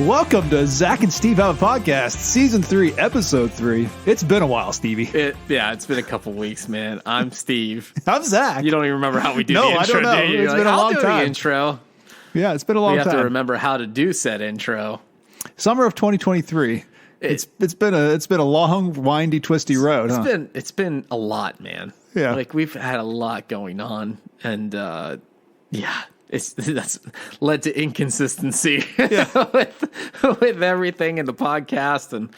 Welcome to Zach and Steve Have a Podcast, Season 3, Episode 3. It's been a while, Stevie. It's been a couple weeks, man. I'm Steve. I'm Zach. You don't even remember how we do the intro, I don't know. do you? It's been a long time. The intro. Yeah, it's been a long time. We have to remember how to do said intro. Summer of 2023. It's been a long, windy, twisty road. It's been a lot, man. Yeah. Like we've had a lot going on, and that's led to inconsistency with everything in the podcast and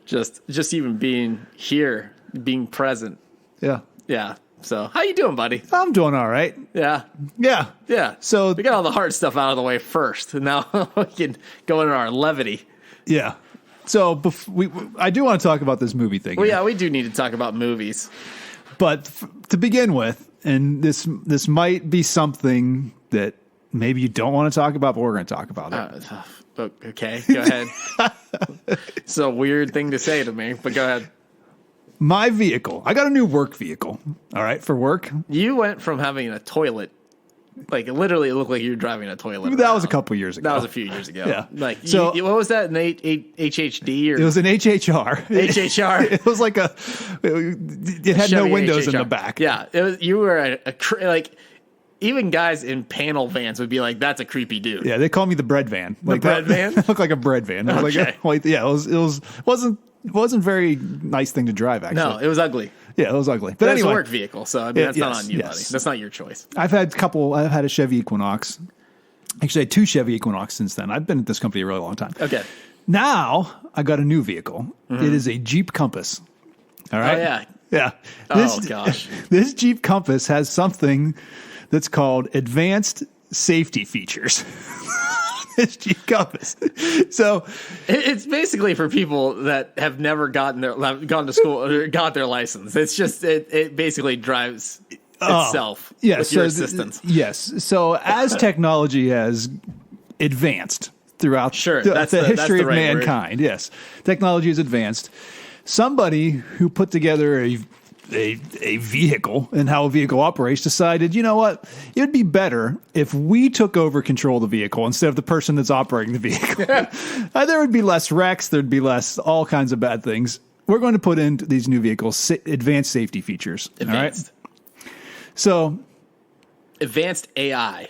just even being here, being present. Yeah. Yeah. So how you doing, buddy? I'm doing all right. Yeah. Yeah. So we got all the hard stuff out of the way first, and now we can go into our levity. Yeah. So I do want to talk about this movie thing. Well, yeah, we do need to talk about movies. But to begin with, and this might be something that maybe you don't want to talk about, but we're going to talk about it. Okay, go ahead. It's a weird thing to say to me, but go ahead. My vehicle. I got a new work vehicle, all right, for work. You went from having a toilet, like literally it looked like you were driving a toilet. That was a couple years ago. That was a few years ago. Yeah. Like, so, what was that, an HHD? Or? It was an HHR. HHR? It was like it had no windows in the back. Yeah, you were like... Even guys in panel vans would be like, "That's a creepy dude." Yeah, they call me the bread van. Like bread van? It looked like a bread van. It was okay. It wasn't very nice thing to drive. Actually, no, it was ugly. Yeah, it was ugly. But anyway, it's a work vehicle, so I mean, that's not on you, buddy. That's not your choice. I've had a Chevy Equinox. Actually, I had two Chevy Equinox since then. I've been at this company a really long time. Okay. Now I got a new vehicle. Mm-hmm. It is a Jeep Compass. All right. Oh yeah. Yeah. Gosh. This Jeep Compass has something that's called advanced safety features. This Jeep Compass. So it's basically for people that have never gone to school or got their license. It's just it basically drives itself with your assistance. Yes. So as technology has advanced throughout the history of mankind, yes, technology has advanced. Somebody who put together a vehicle and how a vehicle operates decided, you know what, it would be better if we took over control of the vehicle instead of the person that's operating the vehicle. There would be less wrecks. There'd be less all kinds of bad things. We're going to put into these new vehicles advanced safety features. Advanced. All right? So advanced AI.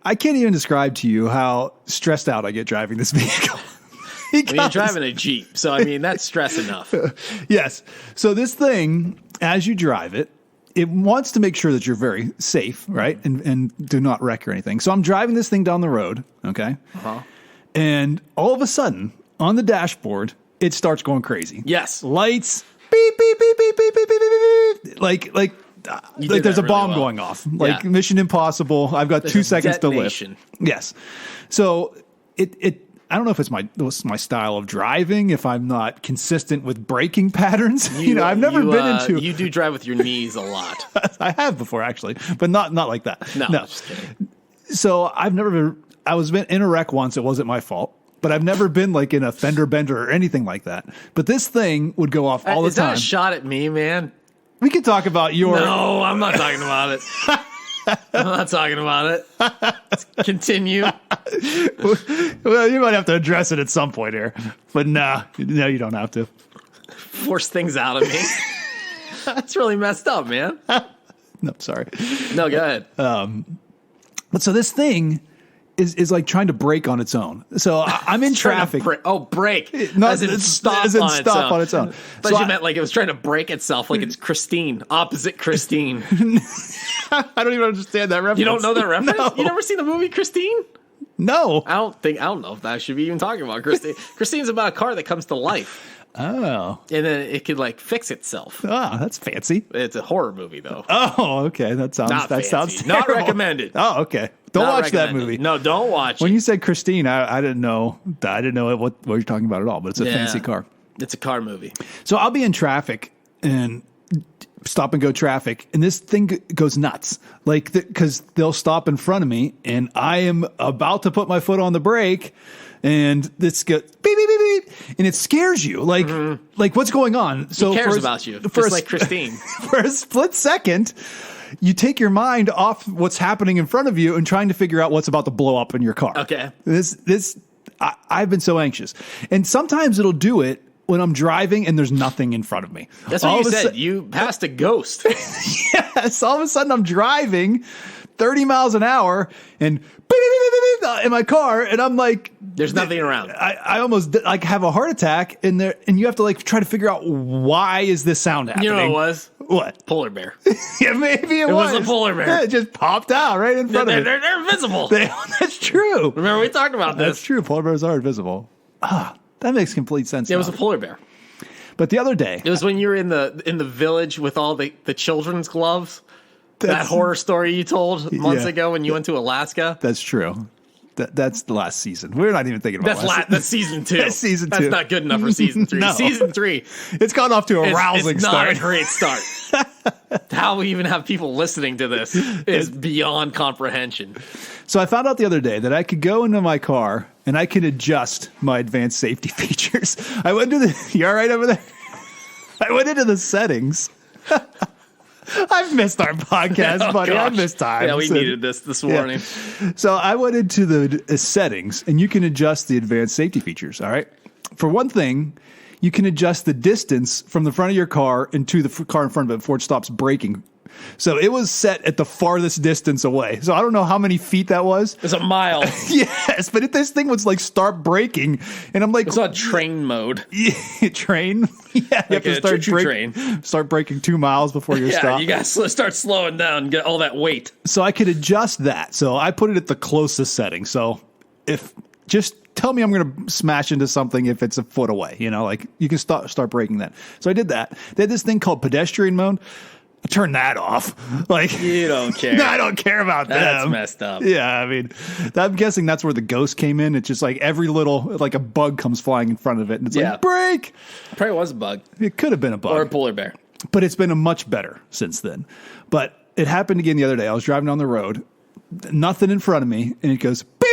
I can't even describe to you how stressed out I get driving this vehicle. You're driving a Jeep, so I mean, that's stress enough. Yes. So this thing, as you drive it, it wants to make sure that you're very safe, right? And do not wreck or anything. So I'm driving this thing down the road, okay? Uh-huh. And all of a sudden, on the dashboard, it starts going crazy. Yes. Lights, beep, beep, beep, beep, beep, beep, beep, beep, beep. Like there's a bomb going off. Like Mission Impossible. I've got 2 seconds to live. Yes. So I don't know if it's my style of driving, if I'm not consistent with braking patterns. I've never been into... You do drive with your knees a lot. I have before, actually, but not like that. No. Just kidding. So I was in a wreck once. It wasn't my fault, but I've never been like in a fender bender or anything like that. But this thing would go off all the time. Is that a shot at me, man? We could talk about your... No, I'm not talking about it. I'm not talking about it. Let's continue. Well, you might have to address it at some point here. But no, you don't have to. Force things out of me. That's really messed up, man. No, sorry. No, go ahead. But so this thing is like trying to brake on its own. So I'm in traffic. Brake. No, as in stop on its own. But so you meant like it was trying to break itself, like it's Christine, opposite Christine. I don't even understand that reference. You don't know that reference? No. You never seen the movie Christine? No. I don't know if I should be even talking about Christine. Christine's about a car that comes to life. Oh. And then it could like fix itself. Oh, that's fancy. It's a horror movie though. Oh, okay. That sounds terrible. Not recommended. Oh, okay. Don't watch that movie. No, don't watch When you said Christine, I didn't know what you're talking about at all, but it's a fancy car. It's a car movie. So I'll be in traffic and stop and go traffic, and this thing goes nuts. Like, because they'll stop in front of me, and I am about to put my foot on the brake, and this goes beep, beep, beep, beep, and it scares you. Like, like what's going on? So he cares about you, just like Christine. For a split second, you take your mind off what's happening in front of you and trying to figure out what's about to blow up in your car. Okay. I've been so anxious. And sometimes it'll do it when I'm driving and there's nothing in front of me. That's what you said. You passed a ghost. Yes. All of a sudden I'm driving 30 miles an hour and in my car, and I'm like, there's nothing around. I almost like have a heart attack in there, and you have to like try to figure out why is this sound happening. You know what it was? What? Polar bear. Yeah, maybe it was. It was a polar bear. Yeah, it just popped out right in front of me. They're visible. That's true. Remember we talked about this. That's true. Polar bears are invisible. That makes complete sense. It was a polar bear. But the other day, it was when you were in the village with all the children's gloves. That horror story you told months ago when you went to Alaska. That's true. That's the last season. We're not even thinking about that's season 2. That's season 2. That's not good enough for season 3. No. Season 3. It's gone off to a rousing start. It's not a great start. How we even have people listening to this is beyond comprehension. So I found out the other day that I could go into my car and I can adjust my advanced safety features. I went to you all right over there? I went into the settings. I've missed our podcast, buddy. Gosh. I've missed time. Yeah, we needed this morning. Yeah. So I went into the settings, and you can adjust the advanced safety features, all right? For one thing, you can adjust the distance from the front of your car into the car in front of it before it stops braking. So it was set at the farthest distance away. So I don't know how many feet that was. It's a mile. Yes, but if this thing would like start braking, and I'm like, it's on train mode. Yeah, train. Yeah, you have to start braking 2 miles before you're stopped. You got to start slowing down, get all that weight. So I could adjust that. So I put it at the closest setting. So if just tell me I'm going to smash into something if it's a foot away, like you can start braking that. So I did that. They had this thing called pedestrian mode. I turned that off. Like you don't care. No, I don't care about that. That's messed up. Yeah, I mean, I'm guessing that's where the ghost came in. It's just like every little, like a bug comes flying in front of it, and it's like break. Probably was a bug. It could have been a bug or a polar bear, but it's been a much better since then. But it happened again the other day. I was driving down the road, nothing in front of me, and it goes beep.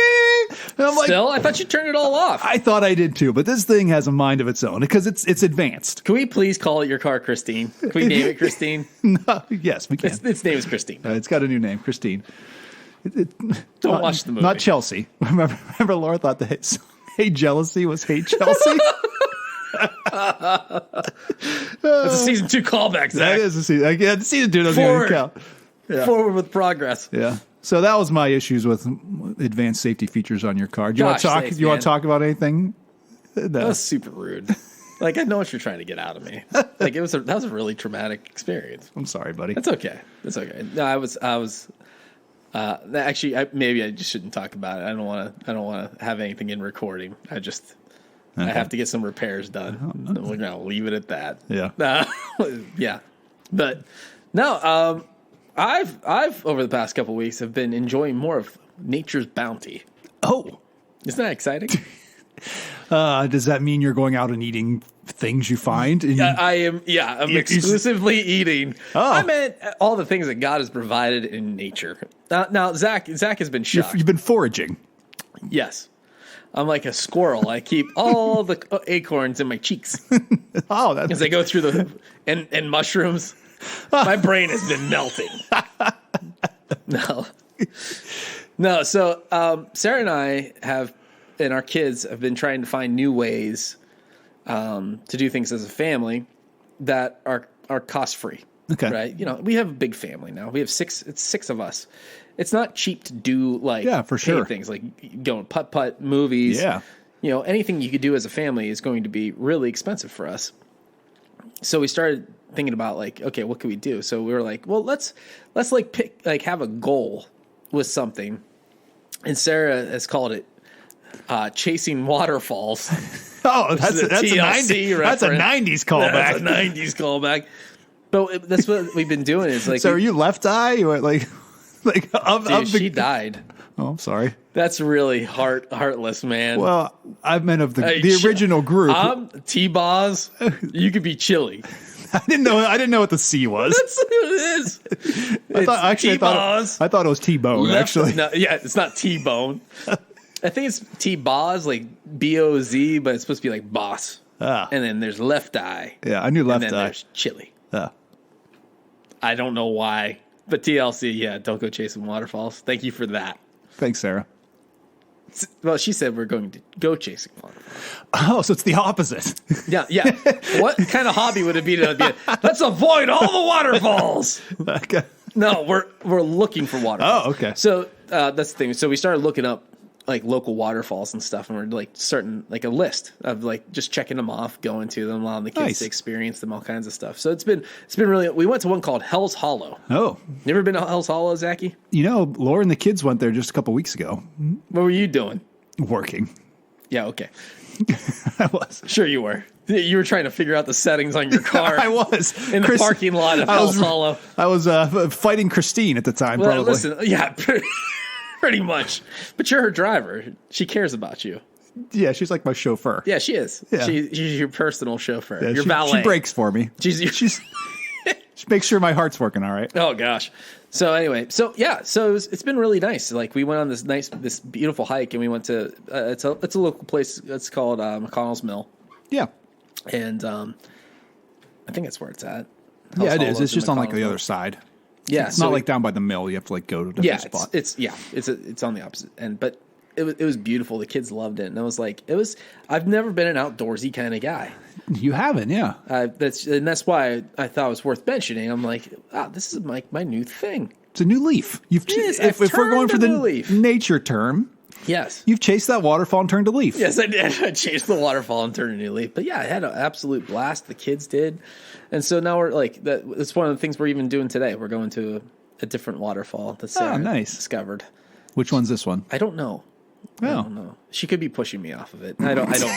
And I'm Still, I thought you turned it all off. I thought I did too, but this thing has a mind of its own because it's advanced. Can we please call your car Christine? Can we name it Christine? No, yes, we can. Its name is Christine. It's got a new name, Christine. Don't watch the movie. Not Chelsea. Remember Laura thought that Hey Jealousy was Hey Chelsea? That's a season 2 callback, Zach. That is a season. Yeah, season 2 doesn't even count. Yeah. Forward with progress. Yeah. So that was my issues with advanced safety features on your car. Do you want to talk about anything? No. That was super rude. Like, I know what you're trying to get out of me. Like, that was a really traumatic experience. I'm sorry, buddy. That's okay. No, I was. Actually, maybe I just shouldn't talk about it. I don't want to have anything in recording. I have to get some repairs done. We're gonna leave it at that. Yeah. Yeah. But no. I've over the past couple of weeks have been enjoying more of nature's bounty. Oh, isn't that exciting? Does that mean you're going out and eating things you find? I am. Yeah, I'm exclusively eating. Oh. I meant all the things that God has provided in nature. Now, Zach has been shocked. You've been foraging. Yes, I'm like a squirrel. I keep all the acorns in my cheeks. Oh, that's as I go through and mushrooms. My brain has been melting. No. So Sarah and I and our kids have been trying to find new ways to do things as a family that are cost free. Okay. Right. We have a big family now. We have 6. It's 6 of us. It's not cheap to do for sure things like going putt movies. Yeah. Anything you could do as a family is going to be really expensive for us. So we started thinking about okay, what can we do? So we were like, well, let's pick have a goal with something. And Sarah has called it chasing waterfalls. Oh, that's a 90s. That's a 90s callback. That's a 90s callback. But that's what we've been doing is So are you left eye? You went she died. Oh, I'm sorry. That's really heartless, man. Well, I meant of the original group. T-Boz. You could be chili. I didn't know what the C was. That's what it is. I thought it was T-Bone. Actually, no, yeah, it's not T-Bone. I think it's T-Boz, like B-O-Z, but it's supposed to be like boss. Ah. And then there's left eye. Yeah, I knew left and then eye. There's chili. Yeah. I don't know why, but TLC, yeah, don't go chasing waterfalls. Thank you for that. Thanks, Sarah. Well, she said we're going to go chasing waterfalls. Oh, so it's the opposite. Yeah. What kind of hobby would it be to be? Let's avoid all the waterfalls. Okay. No, we're looking for waterfalls. Oh, okay. So that's the thing. So we started looking up like local waterfalls and stuff, and we're like starting like a list of like just checking them off, going to them, allowing the kids to experience them, all kinds of stuff. So it's been really. We went to one called Hell's Hollow. Oh, you ever been to Hell's Hollow, Zachy? Laura and the kids went there just a couple weeks ago. What were you doing? Working. Yeah. Okay. I was. Sure you were. You were trying to figure out the settings on your car. I was. In the parking lot of Hell's Hollow. I was fighting Christine at the time, probably. Listen, yeah, pretty much. But you're her driver. She cares about you. Yeah, she's like my chauffeur. Yeah, she is. Yeah. She's your personal chauffeur. Yeah, your valet. She brakes for me. She makes sure my heart's working all right. Oh, gosh. So anyway, so it's been really nice. Like we went on this beautiful hike, and we went to it's a local place. It's called McConnell's Mill. Yeah, and I think that's where it's at. Yeah, it is. It's just on like the other side. Yeah, it's not like down by the mill. You have to like go to a different spot. It's on the opposite end, but it was beautiful. The kids loved it, and I was like, I've never been an outdoorsy kind of guy. You haven't, yeah. That's why I thought it was worth mentioning. I'm like, this is my new thing. It's a new leaf. If we're going for the nature term, yes, you've chased that waterfall and turned a leaf. Yes, I did. I chased the waterfall and turned a new leaf. But yeah, I had an absolute blast. The kids did, and so now we're like that. It's one of the things we're even doing today. We're going to a different waterfall that Sarah discovered. Which one's this one? I don't know. Oh. I don't know. She could be pushing me off of it. I don't know.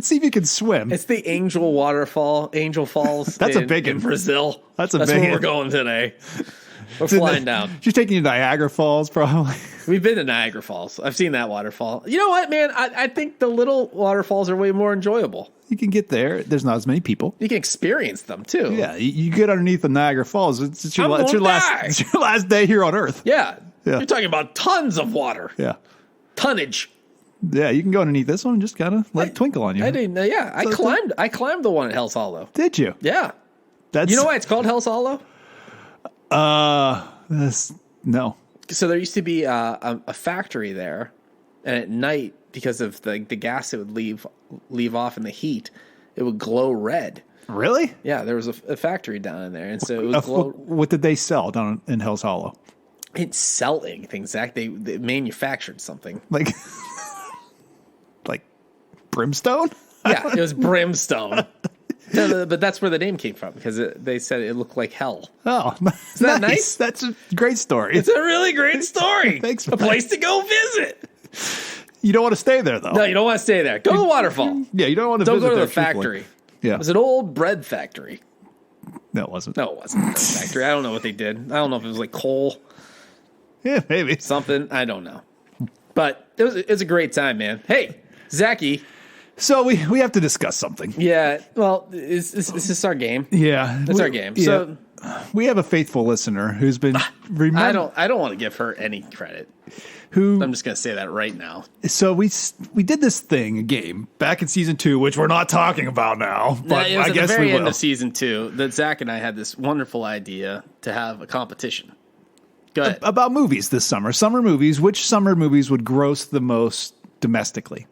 See if you can swim. It's the Angel Falls. That's a big one. In Brazil. That's big where we're going today. We're flying down. She's taking you to Niagara Falls, probably. We've been to Niagara Falls. I've seen that waterfall. You know what, man? I think the little waterfalls are way more enjoyable. You can get there. There's not as many people. You can experience them too. Yeah, you get underneath the Niagara Falls. It's your last day here on Earth. Yeah. You're talking about tons of water. Yeah. Tonnage. Yeah, you can go underneath this one and just kind of let it twinkle on you. I didn't know. Yeah, I climbed the one at Hell's Hollow. Did you? Yeah. You know why it's called Hell's Hollow? No. So there used to be a factory there, and at night, because of the gas it would leave off in the heat, it would glow red. Really? Yeah, there was a factory down in there, and so it would glow. What did they sell down in Hell's Hollow? It's sell anything, Zach. They manufactured something. Like brimstone? Yeah, it was brimstone. But that's where the name came from, because they said it looked like hell. Oh, isn't that nice? That's a great story. It's a really great story. Thanks. A place to go visit. You don't want to stay there, though. No, you don't want to stay there. Go to the waterfall. Yeah, you don't want to Don't visit go to there, the factory. Yeah. It was an old bread factory. No, it wasn't. No, it wasn't a bread factory. I don't know what they did. I don't know if it was like coal. Yeah, maybe. Something. I don't know. But it was a great time, man. Hey, Zachy. So we have to discuss something. Yeah. Well, is this our game? Yeah. It's our game. Yeah. So we have a faithful listener who's been I don't want to give her any credit. I'm just going to say that right now. So we did this thing, a game, back in season 2, which we're not talking about now. But it was I guess at the very we end will. of season 2 that Zach and I had this wonderful idea to have a competition. Go ahead. About movies this summer. Summer movies. Which summer movies would gross the most domestically?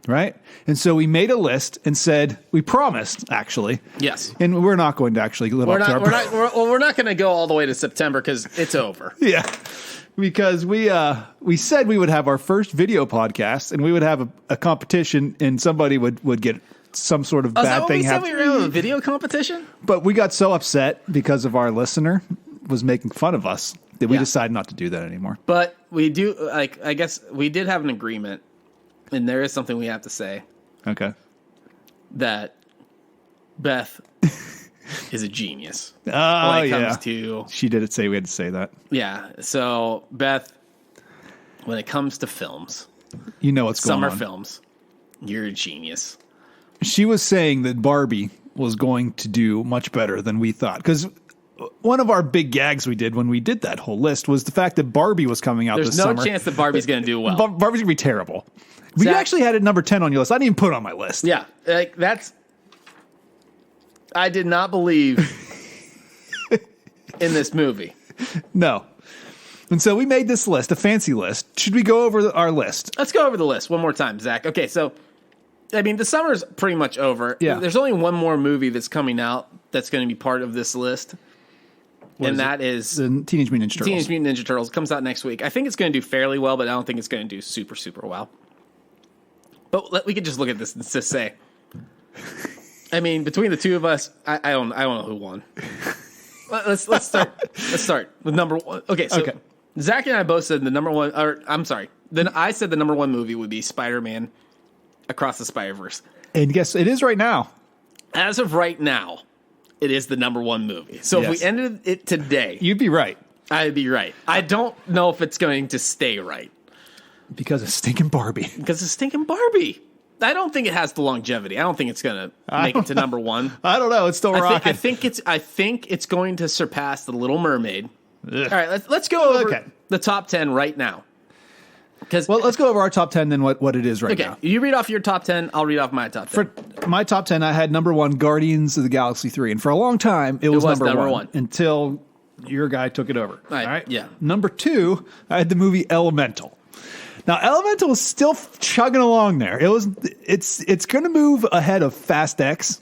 Right? And so we made a list and said, we promised, actually. Yes. And we're not going to actually live up to our promise. We're not going to go all the way to September because it's over. Yeah. Because we said we would have our first video podcast and we would have a competition and somebody would get some sort of bad thing happen. We were having a video competition? But we got so upset because of our listener was making fun of us that we decided not to do that anymore. But we do, I guess we did have an agreement. And there is something we have to say. Okay. That Beth is a genius. Oh, when it comes to, she did say we had to say that. Yeah. So, Beth, when it comes to films, you know what's going on. Summer films, you're a genius. She was saying that Barbie was going to do much better than we thought. Because one of our big gags we did when we did that whole list was the fact that Barbie was coming out this summer. There's no chance that Barbie's going to do well. Barbie's going to be terrible. You actually had it number 10 on your list. I didn't even put it on my list. Yeah. I did not believe in this movie. No. And so we made this list, a fancy list. Should we go over our list? Let's go over the list one more time, Zach. Okay, so, I mean, the summer's pretty much over. Yeah. There's only one more movie that's coming out that's going to be part of this list. That is the Teenage Mutant Ninja Turtles. Teenage Mutant Ninja Turtles. Comes out next week. I think it's going to do fairly well, but I don't think it's going to do super, super well. But we could just look at this and just say, I mean, between the two of us, I don't know who won. Let's start. Let's start with number one. Okay, so Zach and I both said the number one. Or I'm sorry. Then I said the number one movie would be Spider-Man Across the Spider-Verse. And guess it is right now. As of right now, it is the number one movie. So if we ended it today, you'd be right. I'd be right. I don't know if it's going to stay right. Because of stinking Barbie. Because of stinking Barbie. I don't think it has the longevity. I don't think it's going to make it to number one. I don't know. It's still rocking. I think it's going to surpass The Little Mermaid. Ugh. All right, let's go over the top 10 right now. Well, let's go over our top 10 then what it is right now. Okay, you read off your top 10. I'll read off my top 10. For my top 10, I had number one, Guardians of the Galaxy 3. And for a long time, it was number one until your guy took it over. All right? Yeah. Number two, I had the movie Elemental. Now, Elemental is still chugging along there. It's going to move ahead of Fast X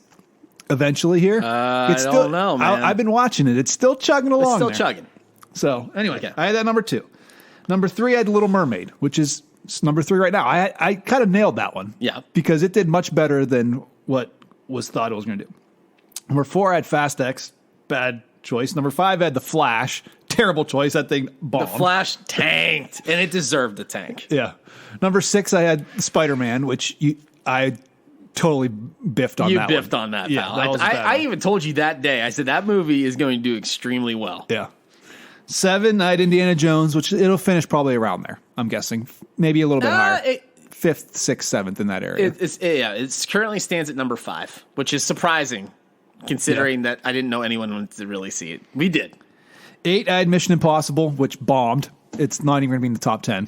eventually here. I don't know, man. I've been watching it. It's still chugging along. It's still chugging. So anyway, I had that number two. Number three, I had Little Mermaid, which is number three right now. I kind of nailed that one. Yeah. Because it did much better than what was thought it was going to do. Number four, I had Fast X. Bad choice. Number five, I had The Flash. Terrible choice. That thing bombed. The Flash tanked, and it deserved the tank. Yeah. Number six, I had Spider-Man, which I totally biffed on that one. You biffed on that, yeah, pal. I even told you that day. I said that movie is going to do extremely well. Yeah. Seven, I had Indiana Jones, which it'll finish probably around there, I'm guessing. Maybe a little bit higher. Fifth, sixth, seventh in that area. It currently stands at number 5, which is surprising considering that I didn't know anyone wanted to really see it. We did. 8, I had Mission Impossible, which bombed. It's not even going to be in the top 10.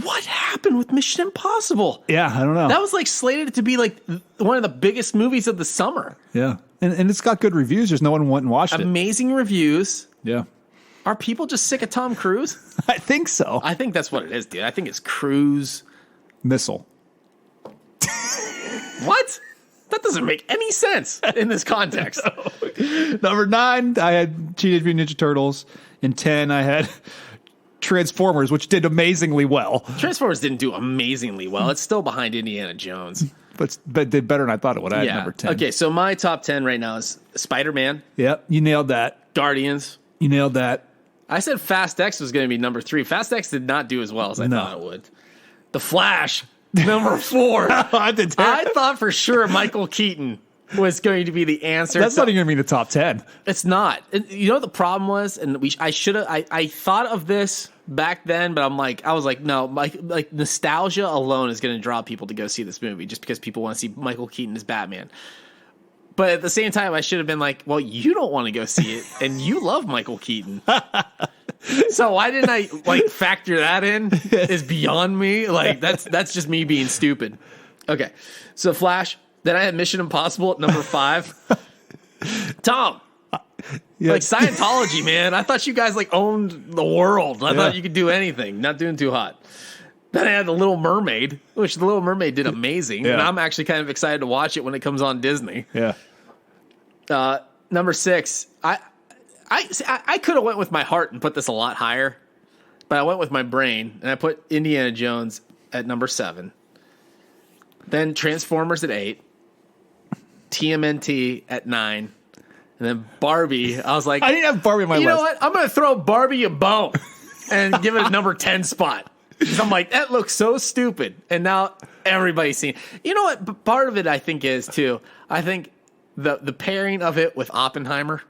What happened with Mission Impossible? Yeah, I don't know. That was like slated to be like one of the biggest movies of the summer. Yeah. And it's got good reviews. There's no one went and watched it. Amazing reviews. Yeah. Are people just sick of Tom Cruise? I think so. I think that's what it is, dude. I think it's Cruise Missile. What? That doesn't make any sense in this context. No. Number 9, I had Teenage Mutant Ninja Turtles. And 10, I had Transformers, which did amazingly well. Transformers didn't do amazingly well. It's still behind Indiana Jones. But did better than I thought it would. I had number 10. Okay, so my top 10 right now is Spider-Man. Yep, you nailed that. Guardians. You nailed that. I said Fast X was going to be number 3. Fast X did not do as well as I thought it would. The Flash, number 4. I thought for sure Michael Keaton was going to be the answer. That's not even going to be in the top 10. It's not. You know what the problem was? And I thought of this back then, but I was like, no, like nostalgia alone is going to draw people to go see this movie just because people want to see Michael Keaton as Batman. But at the same time, I should have been like, well, you don't want to go see it, and you love Michael Keaton. So why didn't I factor that in? Is beyond me. Like that's just me being stupid. Okay, so Flash. Then I had Mission Impossible at number 5. Tom, Scientology, man. I thought you guys owned the world. I thought you could do anything. Not doing too hot. Then I had The Little Mermaid, which The Little Mermaid did amazing. And I'm actually kind of excited to watch it when it comes on Disney. Yeah. Number 6, I could have went with my heart and put this a lot higher, but I went with my brain and I put Indiana Jones at number 7. Then Transformers at 8. TMNT at 9. And then Barbie, I was like, I didn't have Barbie on my list. You know what? I'm going to throw Barbie a bone and give it a number 10 spot. I'm like, that looks so stupid. And now everybody's seen. You know what? But part of it, I think, is too. I think the pairing of it with Oppenheimer.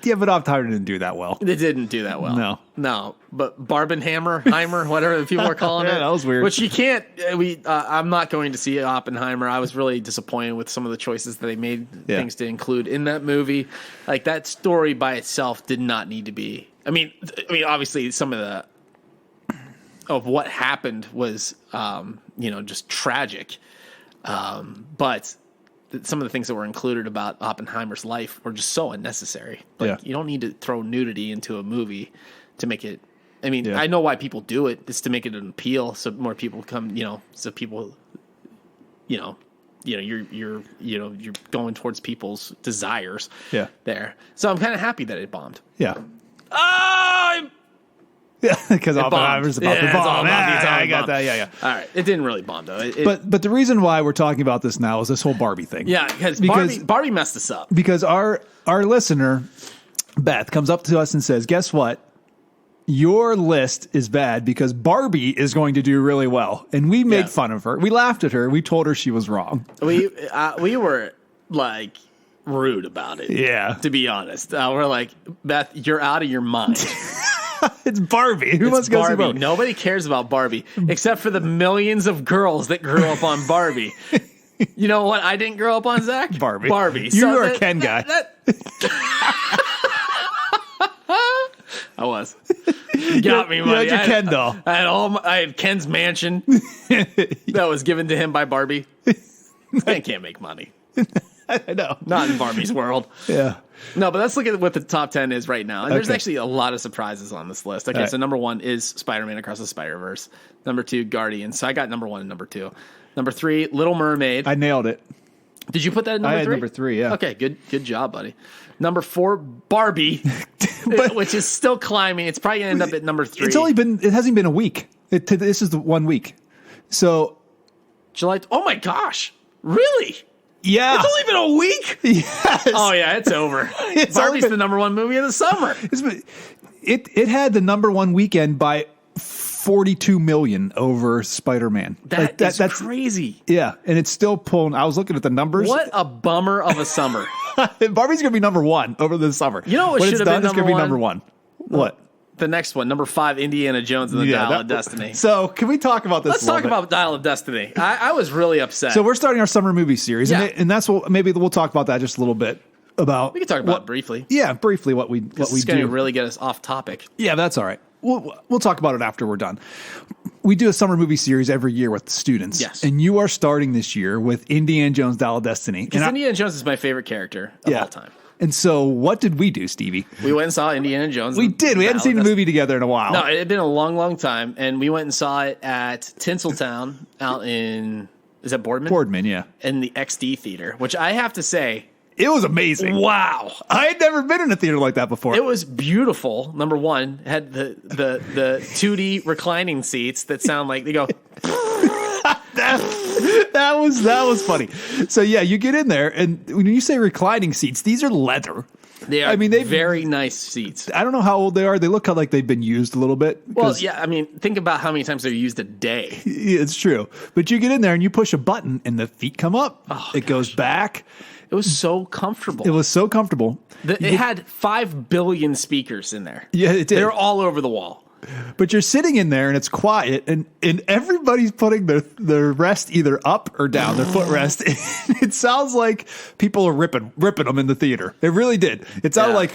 Yeah, but Oppenheimer didn't do that well. It didn't do that well. No. But Heimer, whatever the people are calling it. That was weird. Which you can't. I'm not going to see Oppenheimer. I was really disappointed with some of the choices that they made things to include in that movie. Like that story by itself did not need to be. I mean, obviously some of what happened was, just tragic. But some of the things that were included about Oppenheimer's life were just so unnecessary. You don't need to throw nudity into a movie to make it I mean, I know why people do it. It's to make it an appeal, so more people come. So people, you're going towards people's desires. Yeah. There. So I'm kind of happy that it bombed. Yeah. Oh. Yeah, because Oppenheimer's about to bomb. I got that. Yeah. All right. It didn't really bomb though. But the reason why we're talking about this now is this whole Barbie thing. Yeah, because Barbie messed us up. Because our listener Beth comes up to us and says, "Guess what? Your list is bad because Barbie is going to do really well." And we made fun of her. We laughed at her. We told her she was wrong. We were like rude about it. Yeah. To be honest. We're like, Beth, you're out of your mind. It's Barbie. Who wants to go see Barbie? Nobody cares about Barbie except for the millions of girls that grew up on Barbie. You know what I didn't grow up on, Zach? Barbie. You were a Ken guy. I was. You got me, buddy. You had your Ken doll. I had Ken's mansion that was given to him by Barbie. Ken can't make money. I know. Not in Barbie's world. Yeah. No, but let's look at what the top 10 is right now. And there's actually a lot of surprises on this list. Okay, so number 1 is Spider-Man Across the Spider-Verse. Number 2, Guardians. So I got number 1 and number 2. Number 3, Little Mermaid. I nailed it. Did you put that at number 3? I had number 3, yeah. Okay, good job, buddy. Number 4, Barbie, which is still climbing. It's probably going to end up at number 3. It hasn't been a week. This is the 1 week. So July. Oh my gosh. Really? Yeah. It's only been a week? Yes. Oh yeah, it's over. Barbie's the number 1 movie of the summer. It had the number 1 weekend by 42 million over Spider-Man. That's crazy. Yeah, and it's still pulling. I was looking at the numbers. What a bummer of a summer. Barbie's going to be number 1 over the summer. You know what should have been number 1? It's going to be number 1. What? The next one, number 5, Indiana Jones and the Dial of Destiny. So can we talk about this? Let's talk about Dial of Destiny. I was really upset. So we're starting our summer movie series, and that's what maybe we'll talk about that just a little bit. We can talk about it briefly. Yeah, briefly what we do. It's going to really get us off topic. Yeah, that's all right. We'll talk about it after we're done. We do a summer movie series every year with students. Yes. And you are starting this year with Indiana Jones Dial of Destiny. Because Indiana Jones is my favorite character of all time. And so what did we do, Stevie? We went and saw Indiana Jones. We did. We hadn't seen the movie together in a while. No, it had been a long, long time. And we went and saw it at Tinseltown out in, is that Boardman? Boardman, yeah. In the XD Theater, which I have to say, it was amazing. Wow. I had never been in a theater like that before. It was beautiful. Number 1, it had the 2D reclining seats that sound like they go. That was funny. So yeah, you get in there, and when you say reclining seats, these are leather. They are. I mean, very nice seats. I don't know how old they are. They look like they've been used a little bit. Well, yeah. I mean, think about how many times they're used a day. It's true. But you get in there and you push a button, and the feet come up. Oh, it goes back. It was so comfortable. It was so comfortable. It had 5 billion speakers in there. Yeah, it did. They're all over the wall. But you're sitting in there and it's quiet, and everybody's putting their rest either up or down, their footrest. It sounds like people are ripping them in the theater. It really did. It sounded like.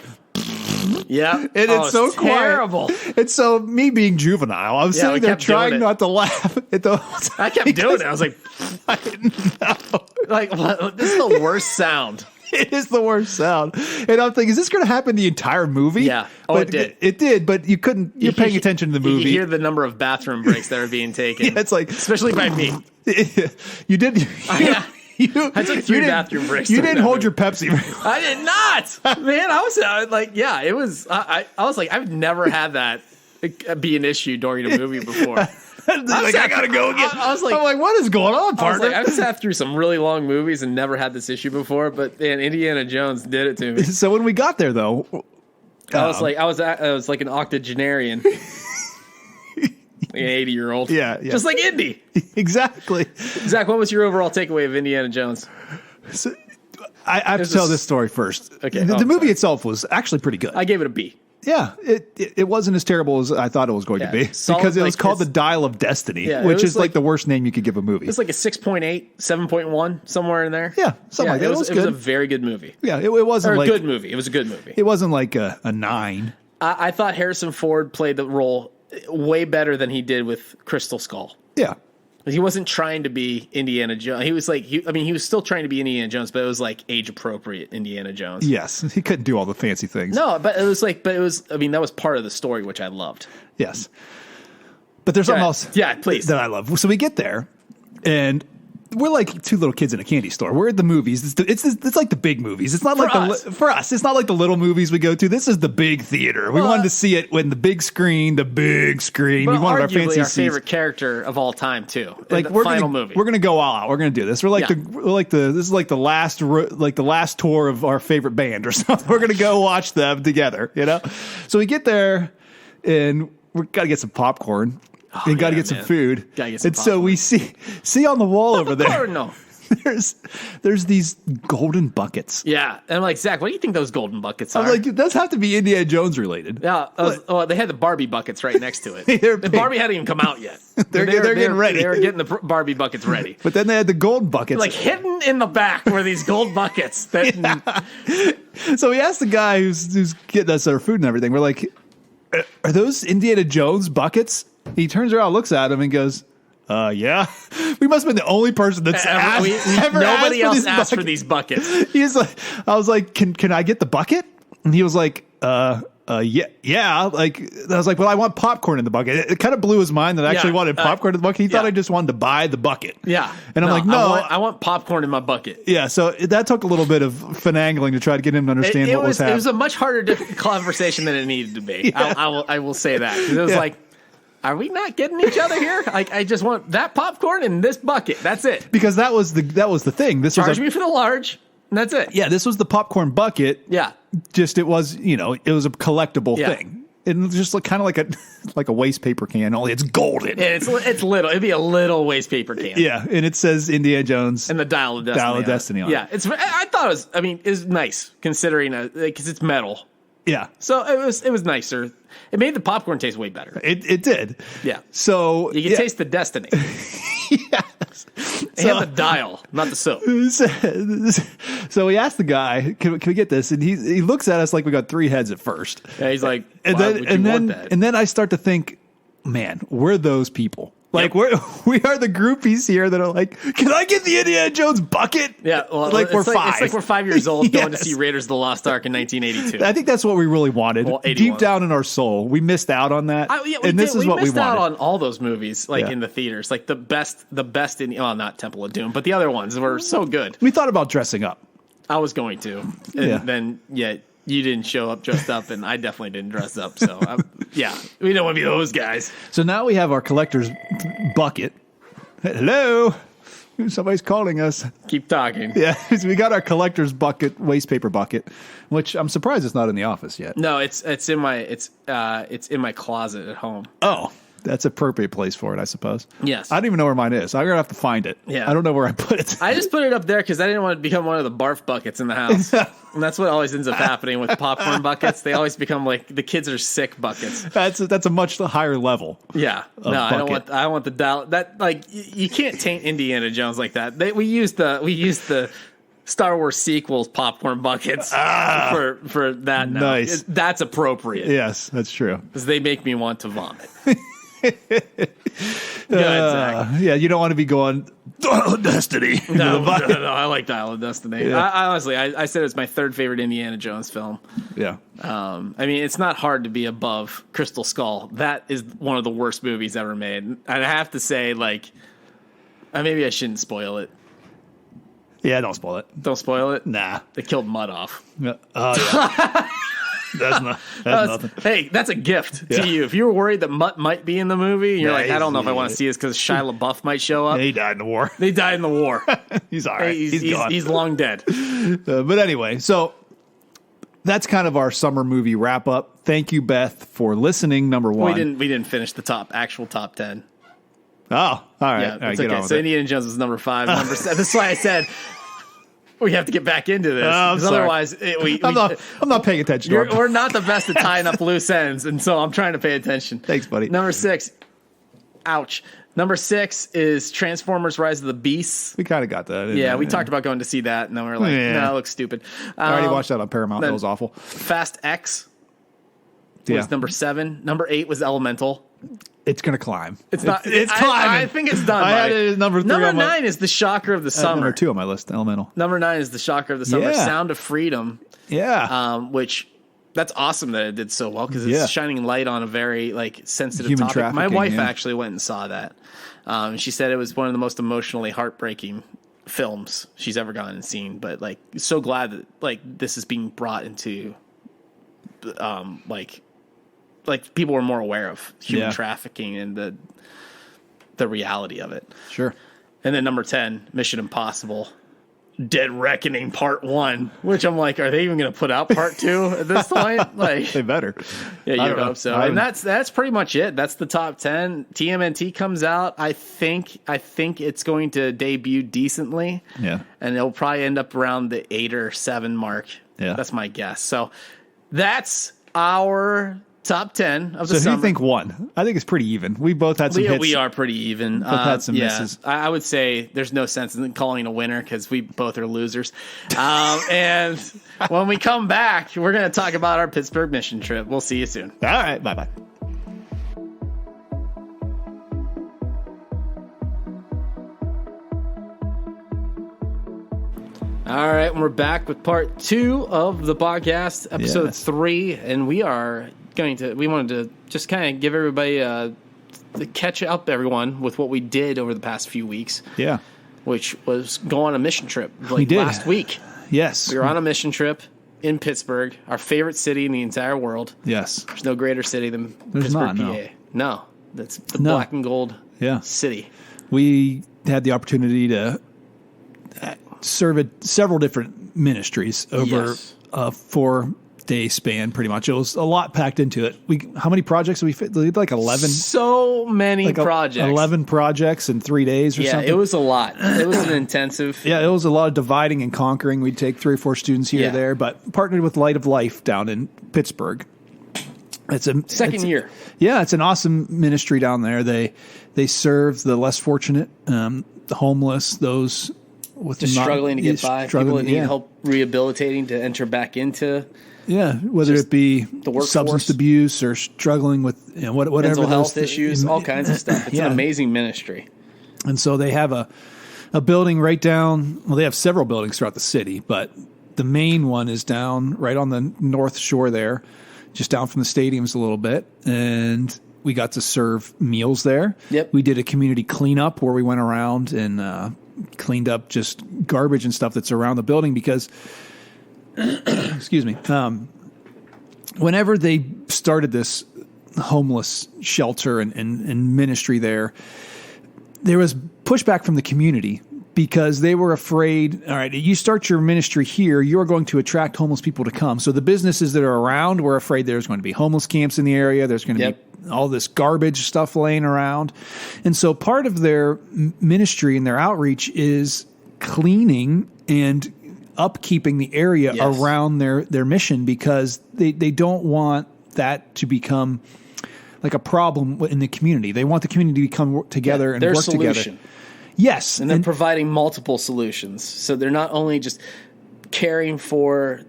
Yeah. And it's so terrible. Quiet. And so me being juvenile, I was sitting there trying not to laugh at the whole time. I kept doing it. I was like, I didn't know. Like, this is the worst sound. It is the worst sound. And I'm thinking, is this going to happen the entire movie? Yeah. Oh, but it did. It did, but you couldn't. You're paying attention to the movie. You hear the number of bathroom breaks that are being taken. Yeah, it's like, especially by me. You did. I took 3 bathroom breaks. You didn't hold your Pepsi. I did not. Man, I was like, yeah, it was. I was like, I've never had that be an issue during a movie before. I gotta go again. I was like, I'm like, what is going on, partner? I've sat through some really long movies and never had this issue before, but man, Indiana Jones did it to me. So when we got there, though, I was like an octogenarian, like an 80-year-old. Yeah, just like Indy. Exactly. Zach, what was your overall takeaway of Indiana Jones? So, I have to tell this story first. Okay, the movie itself was actually pretty good. I gave it a B. Yeah, it wasn't as terrible as I thought it was going to be, because it was called The Dial of Destiny, which is like the worst name you could give a movie. It's like a 6.8, 7.1, somewhere in there. Yeah, something like that. It was a very good movie. Yeah, it wasn't like a good movie. It was a good movie. It wasn't like a 9. I thought Harrison Ford played the role way better than he did with Crystal Skull. Yeah. He wasn't trying to be Indiana Jones. He was like, he was still trying to be Indiana Jones, but it was like age appropriate Indiana Jones. Yes, he couldn't do all the fancy things. No, but it was. That was part of the story, which I loved. Yes, but there's something else. Yeah, please. That I love. So we get there, and we're like two little kids in a candy store. We're at the movies. It's like the big movies. It's not for us. It's not like the little movies we go to. This is the big theater. We wanted to see it when the big screen. We wanted our fancy seats. Favorite character of all time too. Like the final movie. We're gonna go all out. We're gonna do this. This is like the last tour of our favorite band or something. We're gonna go watch them together. So we get there and we gotta get some popcorn. And got to get some food. And so we see on the wall over there. No. There's these golden buckets. Yeah. And I'm like, Zach, what do you think those golden buckets are? I was like, those have to be Indiana Jones related. Yeah. They had the Barbie buckets right next to it. Barbie hadn't even come out yet. They're getting ready. They were getting the Barbie buckets ready. But then they had the gold buckets. Like hidden in the back were these gold buckets. So we asked the guy who's getting us our food and everything. We're like, are those Indiana Jones buckets? He turns around, looks at him, and goes, yeah. We must have been the only person that's nobody else asked for these buckets. He's like, I was like, can I get the bucket? And he was like, yeah. Like, I was like, well, I want popcorn in the bucket. It kind of blew his mind that I actually wanted popcorn in the bucket. He thought I just wanted to buy the bucket. Yeah. And I'm like, no. I want popcorn in my bucket. Yeah. So that took a little bit of finagling to try to get him to understand what was happening. It was a much harder conversation than it needed to be. Yeah. I will say that. It was like, are we not getting each other here? Like, I just want that popcorn in this bucket. That's it. Because that was the thing. Charge me for the large. And that's it. Yeah, this was the popcorn bucket. Yeah. Just it was a collectible thing. And just kind of like a waste paper can, only it's golden. And it's little. It'd be a little waste paper can. Yeah, and it says Indiana Jones and the Dial of Destiny. On it. Yeah, I thought it was. I mean, it's nice considering because it's metal. Yeah. So it was nicer. It made the popcorn taste way better. It did. Yeah. So you can taste the destiny. Yes. And the dial, not the soap. So we asked the guy, "Can we get this?" And he looks at us like we got three heads at first. Yeah, he's like, and then I start to think, man, we're those people. Like we are the groupies here that are like, can I get the Indiana Jones bucket? Yeah, well, we're 5. It's like we're 5 years old going to see Raiders of the Lost Ark in 1982. I think that's what we really wanted. Well, deep down in our soul, we missed out on that. This is what we wanted. We missed out on all those movies, in the theaters, like the best in not Temple of Doom, but the other ones were so good. We thought about dressing up. I was going to, and then you didn't show up dressed up, and I definitely didn't dress up. So, we don't want to be those guys. So now we have our collector's bucket. Hello? Somebody's calling us. Keep talking. Yeah, we got our collector's bucket, waste paper bucket, which I'm surprised it's not in the office yet. No, it's in my closet at home. Oh, that's appropriate place for it, I suppose. Yes. I don't even know where mine is. I'm going to have to find it. Yeah. I don't know where I put it. I just put it up there because I didn't want to become one of the barf buckets in the house. And that's what always ends up happening with popcorn buckets. They always become like the kids are sick buckets. That's a much higher level. Yeah. No, bucket. I don't want the dial. That you can't taint Indiana Jones like that. We used the Star Wars sequels popcorn buckets for that. Now. Nice. That's appropriate. Yes, that's true. Because they make me want to vomit. Yeah, you don't want to be going Dial of Destiny. No, I like Dial of Destiny. Yeah. I honestly said it's my third favorite Indiana Jones film. Yeah. I mean, it's not hard to be above Crystal Skull. That is one of the worst movies ever made. And I have to say, maybe I shouldn't spoil it. Yeah, don't spoil it. Don't spoil it? Nah. They killed Mutt off. Yeah. Yeah. That's nothing. Hey, that's a gift to you. If you were worried that Mutt might be in the movie, and you're I don't know if I want to see this because Shia LaBeouf might show up. He died in the war. They died in the war. He's all right. He's gone. He's long dead. But anyway, so that's kind of our summer movie wrap up. Thank you, Beth, for listening. Number one. We didn't finish the actual top 10. Oh, all right. Yeah, all right, it's okay. So Indiana Jones was number 5. Number 7. That's why I said we have to get back into this. Otherwise, I'm not paying attention. We're not the best at tying up loose ends, and so I'm trying to pay attention. Thanks, buddy. Number 6. Ouch. Number 6 is Transformers: Rise of the Beasts. We kind of got that. Yeah, we talked about going to see that, and then we were like, no, that looks stupid. I already watched that on Paramount. That was awful. Fast X. was number 7. Number 8 was Elemental. It's going to climb. It's not. It's climbing. I think it's done. I had it as number 3. Number 9 is the shocker of the summer. Number 2 on my list, Elemental. Number 9 is the shocker of the summer, Sound of Freedom. Yeah. Which that's awesome that it did so well because it's shining light on a very sensitive Human topic. My wife actually went and saw that. She said it was one of the most emotionally heartbreaking films she's ever gone and seen. But so glad that this is being brought into people are more aware of human trafficking and the reality of it. Sure. And then number 10, Mission Impossible, Dead Reckoning Part 1, which I'm like, are they even going to put out Part 2 at this point? They better. Yeah, you hope so. And that's pretty much it. That's the top 10. TMNT comes out. I think it's going to debut decently. Yeah. And it'll probably end up around the 8 or 7 mark. Yeah. That's my guess. So that's our top 10 of the summer. So who do you think won? I think it's pretty even. We both had some hits. We are pretty even. Both had some misses. I would say there's no sense in calling a winner because we both are losers. And when we come back, we're going to talk about our Pittsburgh mission trip. We'll see you soon. All right. Bye-bye. All right, and we're back with part 2 of the podcast, episode 3, and we wanted to just kind of give everybody to catch up everyone with what we did over the past few weeks. Yeah. Which was go on a mission trip we did. Last week. Yes. We were on a mission trip in Pittsburgh, our favorite city in the entire world. Yes. There's no greater city than There's Pittsburgh, not, PA. No. That's the black and gold city. We had the opportunity to serve several different ministries over a 4-day span, pretty much. It was a lot packed into it. How many projects did we fit? 11? So many projects. 11 projects in 3 days or something? Yeah, it was a lot. It was an intensive. Yeah, it was a lot of dividing and conquering. We'd take 3 or 4 students here or there, but partnered with Light of Life down in Pittsburgh. It's a second year. Yeah, it's an awesome ministry down there. They serve the less fortunate, the homeless, those just struggling to get by, people that need help rehabilitating to enter back into whether it be the workforce, substance abuse or struggling with whatever mental health issues, all kinds of stuff. It's an amazing ministry. And so they have a building right down. Well, they have several buildings throughout the city, but the main one is down right on the north shore there, just down from the stadiums a little bit, and we got to serve meals there. Yep. We did a community cleanup where we went around and cleaned up just garbage and stuff that's around the building because, excuse me, whenever they started this homeless shelter and ministry there was pushback from the community because they were afraid, all right, you start your ministry here, you're going to attract homeless people to come. So the businesses that are around were afraid there's going to be homeless camps in the area. There's going to be all this garbage stuff laying around. And so part of their ministry and their outreach is cleaning and upkeeping the area around their mission because they don't want that to become like a problem in the community. They want the community to come together and work together. Yes. And they're providing multiple solutions. So they're not only just caring for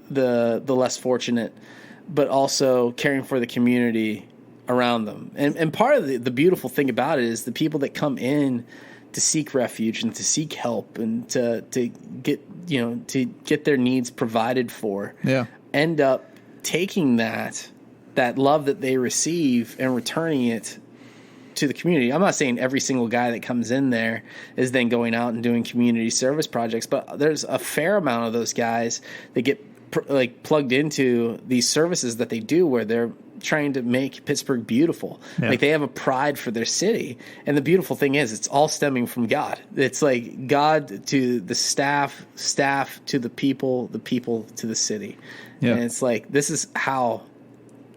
the less fortunate, but also caring for the community around them. And part of the beautiful thing about it is the people that come in to seek refuge and to seek help and to get their needs provided for end up taking that love that they receive and returning it to the community. I'm not saying every single guy that comes in there is then going out and doing community service projects, but there's a fair amount of those guys that get plugged into these services that they do where they're trying to make Pittsburgh beautiful. Yeah. Like they have a pride for their city. And the beautiful thing is it's all stemming from God. It's like God to the staff to the people to the city. Yeah. And it's like, this is how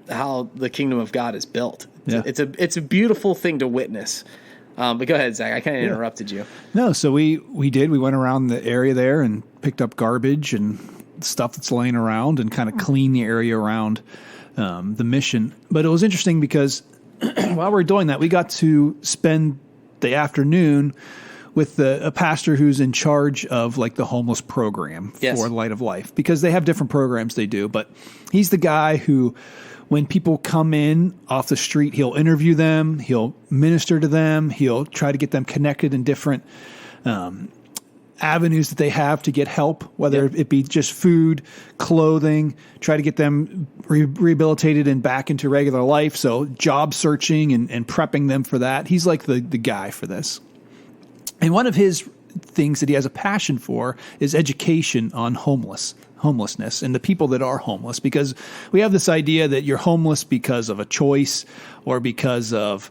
the kingdom of God is built. It's a beautiful thing to witness. But go ahead, Zach. I kind of interrupted you. No, so we went around the area there and picked up garbage and stuff that's laying around and kind of clean the area around the mission. But it was interesting because while we were doing that, we got to spend the afternoon with a pastor who's in charge of like the homeless program for Light of Life, because they have different programs they do. But he's the guy who when people come in off the street, he'll interview them, he'll minister to them, he'll try to get them connected in different avenues that they have to get help, whether it be just food, clothing, try to get them rehabilitated and back into regular life. So job searching and prepping them for that. He's like the guy for this. And one of his things that he has a passion for is education on homelessness and the people that are homeless, because we have this idea that you're homeless because of a choice or because of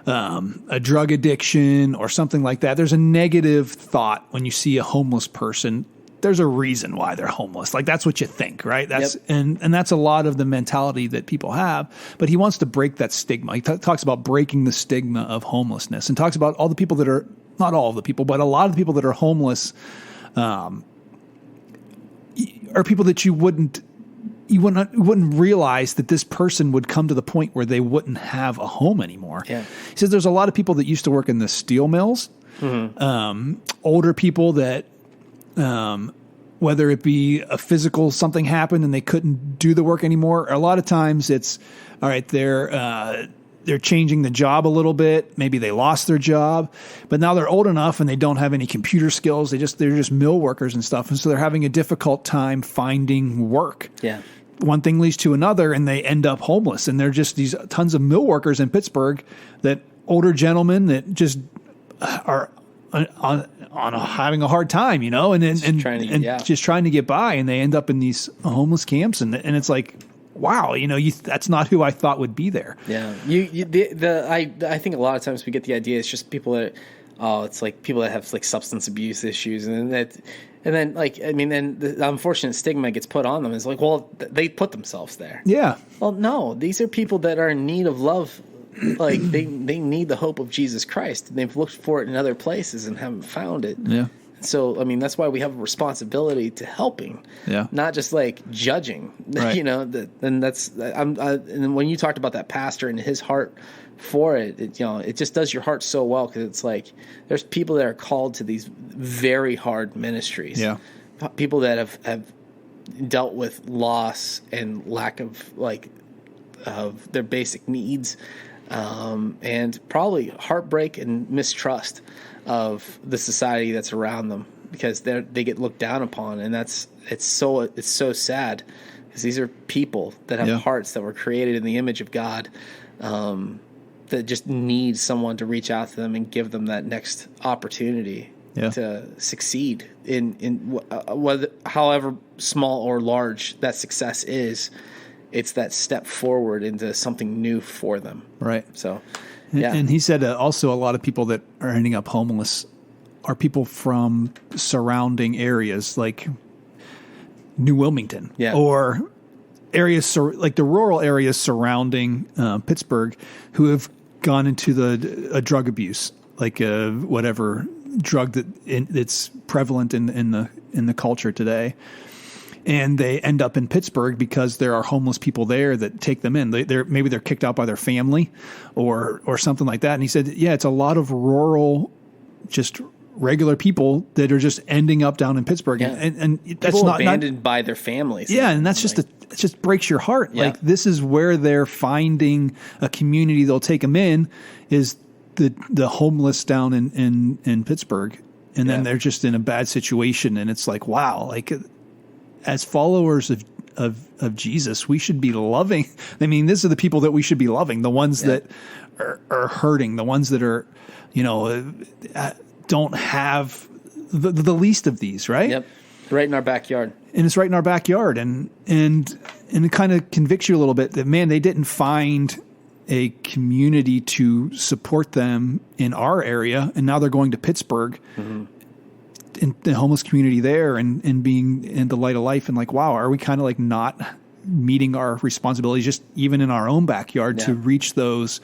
a drug addiction or something like that. There's a negative thought when you see a homeless person. There's a reason why they're homeless. Like, that's what you think, right? That's and that's a lot of the mentality that people have. But he wants to break that stigma. He talks about breaking the stigma of homelessness and talks about all the people that are, not all of the people, but a lot of the people that are homeless are people that you wouldn't realize that this person would come to the point where they wouldn't have a home anymore. Yeah. He says there's a lot of people that used to work in the steel mills, older people that, whether it be a physical something happened and they couldn't do the work anymore. A lot of times it's, all right, they're changing the job a little bit. Maybe they lost their job, but now they're old enough and they don't have any computer skills. They're just mill workers and stuff. And so they're having a difficult time finding work. Yeah. One thing leads to another and they end up homeless. And they're just these tons of mill workers in Pittsburgh, that older gentlemen that just are having a hard time, and just trying to get by. And they end up in these homeless camps. And it's like, wow, that's not who I thought would be there. Yeah. I think a lot of times we get the idea it's just people that, it's like people that have like substance abuse issues, and then the unfortunate stigma gets put on them is like, well, they put themselves there. Yeah. Well, no, these are people that are in need of love. Like they need the hope of Jesus Christ, and they've looked for it in other places and haven't found it. Yeah. So, that's why we have a responsibility to helping, not just like judging, right. And when you talked about that pastor and his heart for it, it just does your heart so well. 'Cause it's like, there's people that are called to these very hard ministries. Yeah. People that have dealt with loss and lack of of their basic needs, and probably heartbreak and mistrust of the society that's around them, because they get looked down upon, and it's so sad, because these are people that have hearts that were created in the image of God, that just need someone to reach out to them and give them that next opportunity to succeed in whether however small or large that success is. It's that step forward into something new for them. Right. So. Yeah. And he said also a lot of people that are ending up homeless are people from surrounding areas like New Wilmington or areas like the rural areas surrounding Pittsburgh, who have gone into a drug abuse, like whatever drug that's prevalent in the culture today. And they end up in Pittsburgh because there are homeless people there that take them in. Maybe they're kicked out by their family or something like that. And he said, it's a lot of rural, just regular people that are just ending up down in Pittsburgh. Yeah. And that's people abandoned by their families. Yeah, and that's just it just breaks your heart. Yeah. Like, this is where they're finding a community they'll take them in, is the homeless down in Pittsburgh. And then they're just in a bad situation. And it's like, wow, like, as followers of Jesus, we should be loving. These are the people that we should be loving, the ones that are hurting, the ones that are, don't have the least of these, right? Yep. Right in our backyard. And it's right in our backyard. And it kind of convicts you a little bit that, man, they didn't find a community to support them in our area. And now they're going to Pittsburgh. Mm-hmm. In the homeless community there and being in the light of life, and like, wow, are we kind of like not meeting our responsibilities just even in our own backyard to reach those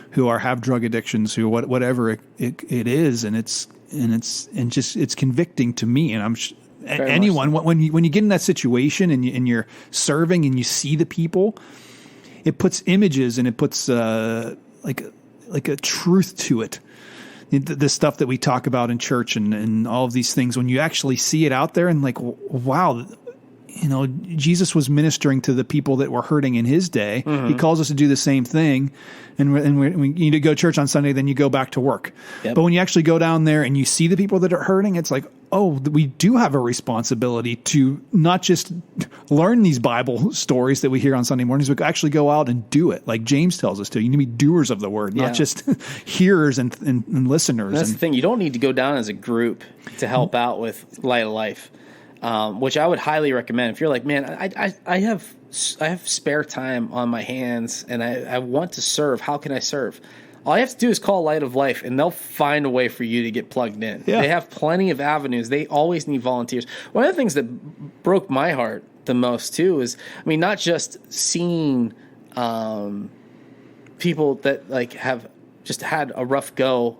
who have drug addictions, who whatever it is. And it's convicting to me. And anyone, when you get in that situation and you're serving and you see the people, it puts images and it puts like a truth to it. The stuff that we talk about in church and all of these things, when you actually see it out there and like, wow, Jesus was ministering to the people that were hurting in his day. Mm-hmm. He calls us to do the same thing. And we need to go to church on Sunday, then you go back to work. Yep. But when you actually go down there and you see the people that are hurting, it's like, oh, we do have a responsibility to not just learn these Bible stories that we hear on Sunday mornings, but actually go out and do it. Like James tells us to. You need to be doers of the word, not just hearers and listeners. That's the thing. You don't need to go down as a group to help out with Light of Life. Which I would highly recommend. If you're like, man, I have spare time on my hands and I want to serve. How can I serve? All you have to do is call Light of Life, and they'll find a way for you to get plugged in. Yeah. They have plenty of avenues. They always need volunteers. One of the things that broke my heart the most too is, not just seeing people that like have just had a rough go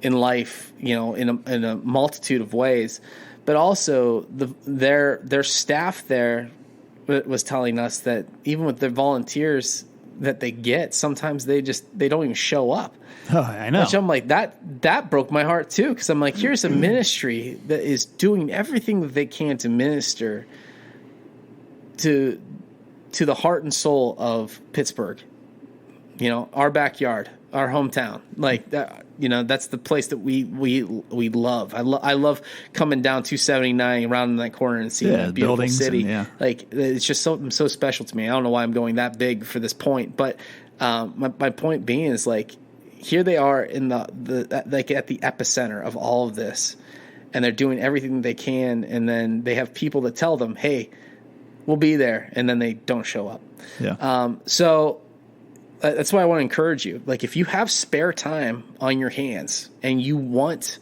in life, in a multitude of ways. But also their staff there was telling us that even with the volunteers that they get, sometimes they don't even show up. Oh, I know. Which I'm like, that broke my heart too, because I'm like, here's a ministry that is doing everything that they can to minister to the heart and soul of Pittsburgh. Our backyard, our hometown, like that. That's the place that we love. I love coming down 279 around in that corner and seeing that beautiful city. Like, it's just something so special to me. I don't know why I'm going that big for this point, but my point being is, like, here they are in the like at the epicenter of all of this, and they're doing everything they can, and then they have people that tell them, "Hey, we'll be there," and then they don't show up. Yeah. So that's why I want to encourage you. Like, if you have spare time on your hands and you want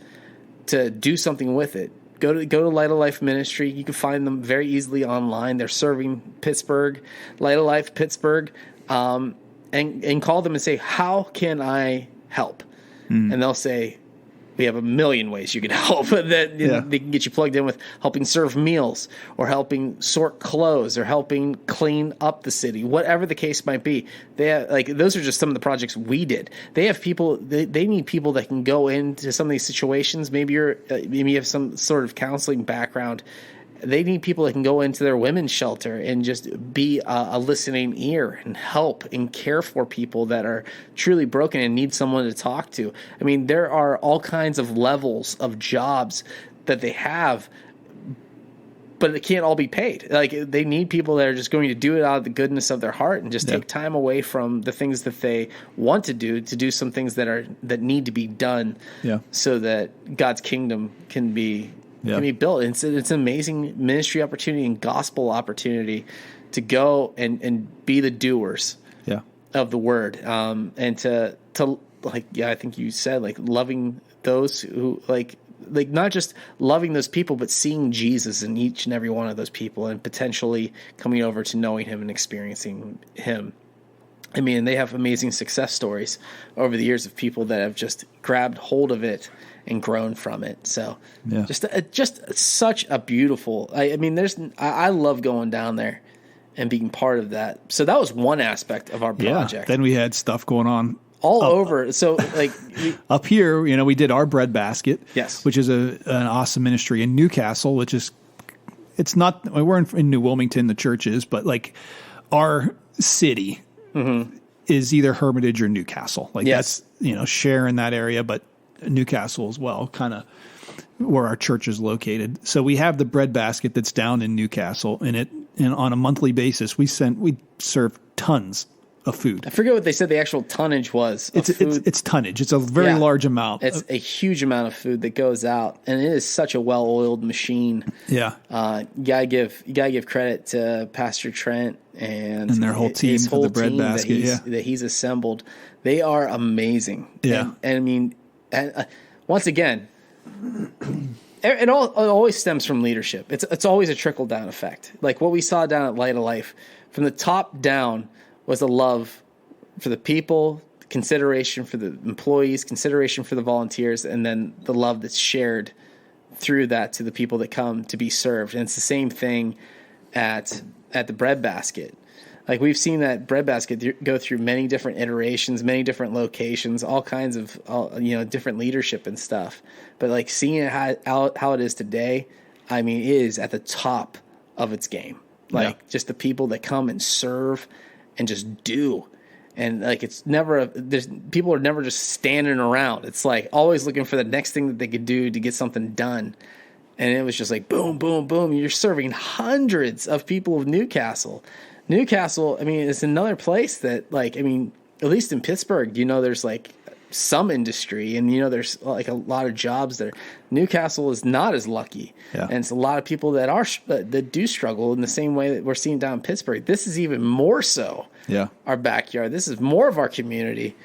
to do something with it, go to Light of Life Ministry. You can find them very easily online. They're serving Pittsburgh, Light of Life Pittsburgh, and call them and say, "How can I help?" And they'll say, "We have a million ways you can help." That they can get you plugged in with helping serve meals, or helping sort clothes, or helping clean up the city, whatever the case might be. They have, like, those are just some of the projects we did. They have people. They need people that can go into some of these situations. Maybe you have some sort of counseling background. They need people that can go into their women's shelter and just be a listening ear and help and care for people that are truly broken and need someone to talk to. There are all kinds of levels of jobs that they have, but it can't all be paid. Like, they need people that are just going to do it out of the goodness of their heart and just take time away from the things that they want to do some things that need to be done, so that God's kingdom can be built. It's an amazing ministry opportunity and gospel opportunity to go and be the doers of the word, and to like, I think you said, like, loving those who like not just loving those people, but seeing Jesus in each and every one of those people, and potentially coming over to knowing him and experiencing him. They have amazing success stories over the years of people that have just grabbed hold of it and grown from it. So just such a beautiful, I love going down there and being part of that. So that was one aspect of our project. Then we had stuff going on all over. So, like, up here, we did our bread basket, yes, which is an awesome ministry in Newcastle, which is, it's not, we're in New Wilmington, the church is, but like our city is either Hermitage or Newcastle. Like, that's, share in that area, but Newcastle as well, kind of where our church is located. So we have the bread basket that's down in Newcastle, and on a monthly basis, we serve tons of food. I forget what they said the actual tonnage was. It's tonnage. It's a very large amount. It's a huge amount of food that goes out, and it is such a well-oiled machine. Yeah. You gotta give credit to Pastor Trent and their whole team for the bread basket. That he's assembled. They are amazing. Yeah. And once again, it always stems from leadership. It's always a trickle down effect. Like what we saw down at Light of Life, from the top down was a love for the people, consideration for the employees, consideration for the volunteers, and then the love that's shared through that to the people that come to be served. And it's the same thing at the bread basket. Like, we've seen that bread basket go through many different iterations, many different locations, all kinds of different leadership and stuff. But like seeing how it is today, it is at the top of its game. Like just the people that come and serve and just do. And like, it's never, people are never just standing around. It's like always looking for the next thing that they could do to get something done. And it was just like, boom, boom, boom. You're serving hundreds of people of Newcastle. Newcastle, I mean, it's another place that like, I mean, at least in Pittsburgh, you know, there's like some industry and, you know, there's like a lot of jobs there. Newcastle is not as lucky. Yeah. And it's a lot of people that that do struggle in the same way that we're seeing down in Pittsburgh. This is even more so. Yeah. Our backyard. This is more of our community.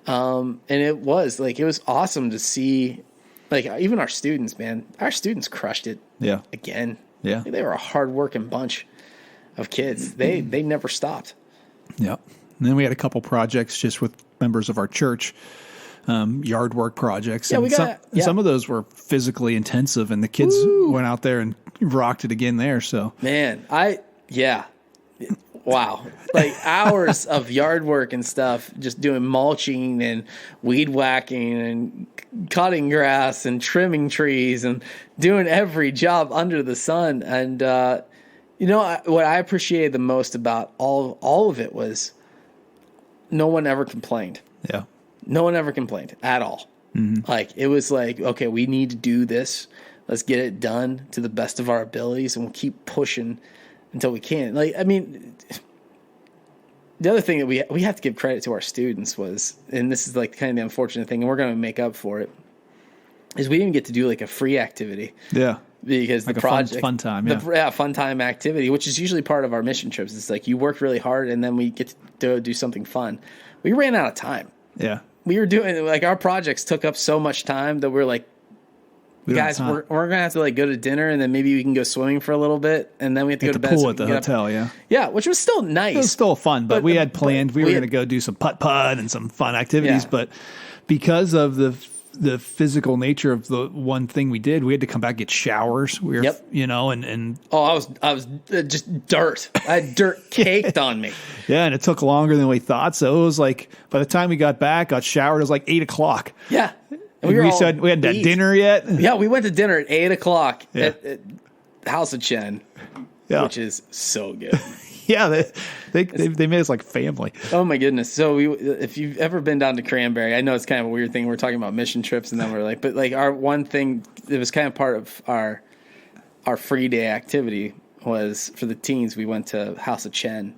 And it was awesome to see, like, even our students, man, our students crushed it. Yeah. Again. Yeah. They were a hardworking bunch of kids. They never stopped. Yeah. And then we had a couple projects just with members of our church, yard work projects. Yeah, and some of those were physically intensive, and the kids went out there and rocked it again there. So, man, wow. Like hours of yard work and stuff, just doing mulching and weed whacking and cutting grass and trimming trees and doing every job under the sun. And, you know, what I appreciated the most about all of it was no one ever complained. Yeah. No one ever complained at all. Mm-hmm. Like, it was like, okay, we need to do this. Let's get it done to the best of our abilities, and we'll keep pushing until we can. Like, I mean, the other thing that we have to give credit to our students was, and this is like kind of the unfortunate thing, and we're going to make up for it, is we didn't get to do like a free activity. Yeah. Because like the project, fun time, fun time activity, which is usually part of our mission trips. It's like you work really hard and then we get to do something fun. We ran out of time. Yeah. We were doing, like, our projects took up so much time that we're like, guys, we're going to have to like go to dinner and then maybe we can go swimming for a little bit. And then we have to go to bed. Pool at the hotel. Yeah. Yeah. Which was still nice. It was still fun, but we had planned, we were going to go do some putt and some fun activities. Yeah. But because of the physical nature of the one thing we did, we had to come back, get showers. We were, you know, and I was just dirt. I had dirt caked on me. Yeah. And it took longer than we thought. So it was like, by the time we got back, got showered, it was like 8:00. Yeah. And we said we hadn't had dinner yet. Yeah. We went to dinner at 8:00 at House of Chen, which is so good. Yeah, they made us like family. Oh my goodness! So if you've ever been down to Cranberry, I know it's kind of a weird thing. We're talking about mission trips, and then we're like, but like our one thing that was kind of part of our free day activity was for the teens. We went to House of Chen,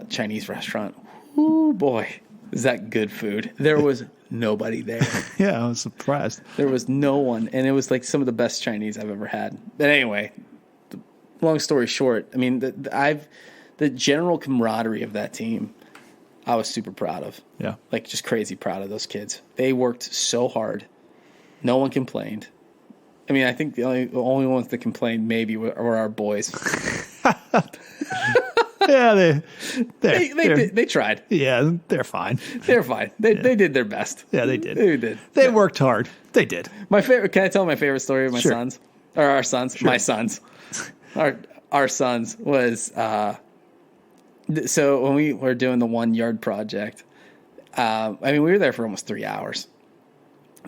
Chinese restaurant. Ooh boy, is that good food? There was nobody there. Yeah, I was surprised. There was no one, and it was like some of the best Chinese I've ever had. But anyway. Long story short, I mean, the general camaraderie of that team, I was super proud of. Yeah. Like, just crazy proud of those kids. They worked so hard. No one complained. I mean, I think the only ones that complained maybe were our boys. Yeah, they tried. Yeah, they're fine. They're fine. They did their best. Yeah, they did. They did. They worked hard. They did. My favorite. Can I tell my favorite story of my sons or our sons? Sure. My sons. Our sons was so when we were doing the 1 yard project, I mean, we were there for almost 3 hours